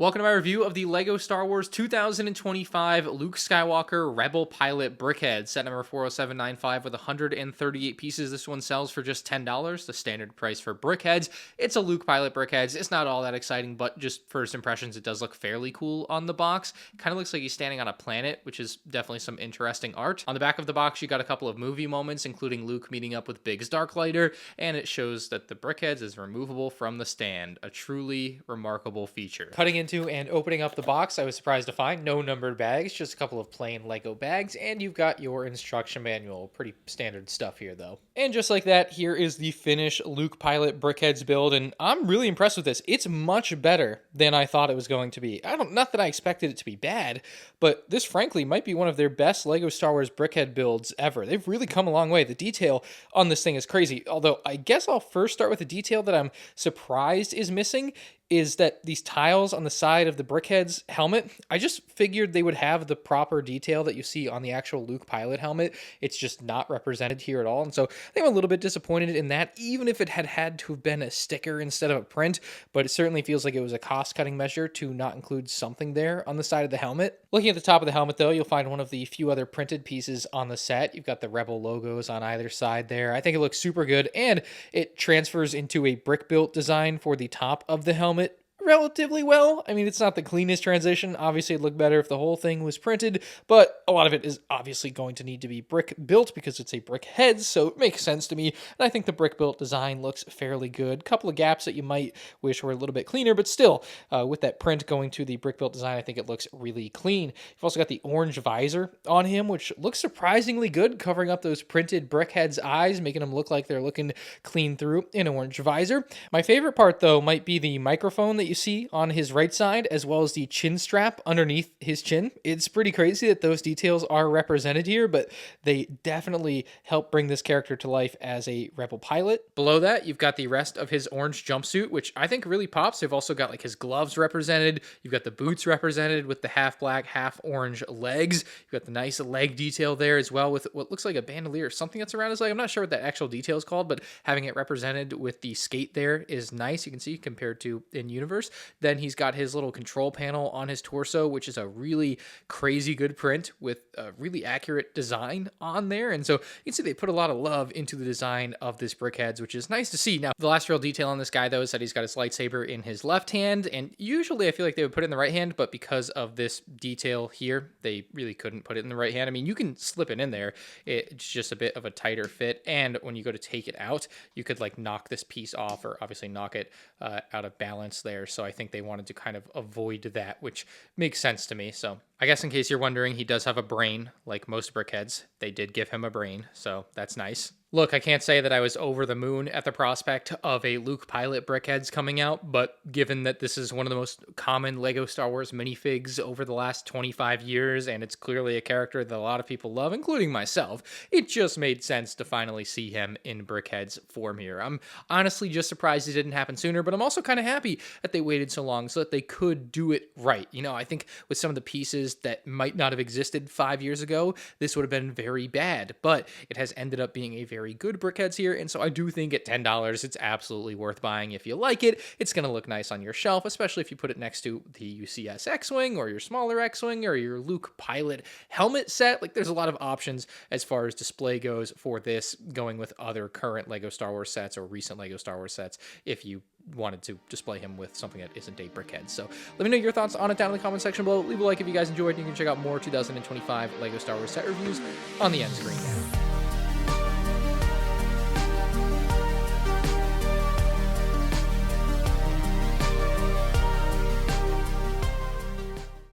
Welcome to my review of the LEGO Star Wars 2025 Luke Skywalker Rebel Pilot Brickheadz, set number 40795 with 138 pieces. This one sells for just $10, the standard price for Brickheadz. It's a Luke Pilot Brickheadz. It's not all that exciting, but just first impressions, it does look fairly cool on the box. Kind of looks like he's standing on a planet, which is definitely some interesting art. On the back of the box, you got a couple of movie moments, including Luke meeting up with Biggs Darklighter, and it shows that the Brickheadz is removable from the stand, a truly remarkable feature. Cutting into and opening up the box, I was surprised to find no numbered bags, just a couple of plain Lego bags, and you've got your instruction manual. Pretty standard stuff here, though. And just like that, here is the finished Luke Pilot Brickheadz build, and I'm really impressed with this. It's much better than I thought it was going to be. Not that I expected it to be bad, but this, frankly, might be one of their best LEGO Star Wars Brickhead builds ever. They've really come a long way. The detail on this thing is crazy, although I guess I'll first start with the detail that I'm surprised is missing, is that these tiles on the side of the Brickheadz helmet, I just figured they would have the proper detail that you see on the actual Luke Pilot helmet. It's just not represented here at all. And so I think I'm a little bit disappointed in that, even if it had to have been a sticker instead of a print, but it certainly feels like it was a cost-cutting measure to not include something there on the side of the helmet. Looking at the top of the helmet, though, you'll find one of the few other printed pieces on the set. You've got the Rebel logos on either side there. I think it looks super good, and it transfers into a brick-built design for the top of the helmet relatively well. I mean, it's not the cleanest transition. Obviously, it'd look better if the whole thing was printed, but a lot of it is obviously going to need to be brick built because it's a Brickheadz, so it makes sense to me. And I think the brick built design looks fairly good. Couple of gaps that you might wish were a little bit cleaner, but still, with that print going to the brick built design, I think it looks really clean. You've also got the orange visor on him, which looks surprisingly good, covering up those printed Brickheadz eyes, making them look like they're looking clean through an orange visor. My favorite part, though, might be the microphone that you see on his right side, as well as the chin strap underneath his chin. It's pretty crazy that those details are represented here, but they definitely help bring this character to life as a Rebel pilot. Below that, you've got the rest of his orange jumpsuit, which I think really pops. They've also got like his gloves represented. You've got the boots represented with the half black, half orange legs. You've got the nice leg detail there as well with what looks like a bandolier or something that's around his leg. I'm not sure what that actual detail is called, but having it represented with the skate there is nice. You can see compared to in universe. Then he's got his little control panel on his torso, which is a really crazy good print with a really accurate design on there. And so you can see they put a lot of love into the design of this Brickheadz, which is nice to see. Now, the last real detail on this guy, though, is that he's got his lightsaber in his left hand. And usually I feel like they would put it in the right hand, but because of this detail here, they really couldn't put it in the right hand. I mean, you can slip it in there. It's just a bit of a tighter fit. And when you go to take it out, you could like knock this piece off or obviously knock it out of balance there. So I think they wanted to kind of avoid that, which makes sense to me. So I guess in case you're wondering, he does have a brain, like most Brickheadz. They did give him a brain, so that's nice. Look, I can't say that I was over the moon at the prospect of a Luke Pilot Brickheadz coming out, but given that this is one of the most common LEGO Star Wars minifigs over the last 25 years, and it's clearly a character that a lot of people love, including myself, it just made sense to finally see him in Brickheadz form here. I'm honestly just surprised it didn't happen sooner, but I'm also kind of happy that they waited so long so that they could do it right. You know, I think with some of the pieces that might not have existed 5 years ago, this would have been very bad, but it has ended up being a very good Brickheadz here, and so I do think at $10, it's absolutely worth buying if you like it. It's going to look nice on your shelf, especially if you put it next to the UCS X-Wing or your smaller X-Wing or your Luke Pilot helmet set. Like, there's a lot of options as far as display goes for this, going with other current LEGO Star Wars sets or recent LEGO Star Wars sets if you wanted to display him with something that isn't a Brickheadz. So let me know your thoughts on it down in the comment section below. Leave a like if you guys enjoyed, and you can check out more 2025 LEGO Star Wars set reviews on the end screen now.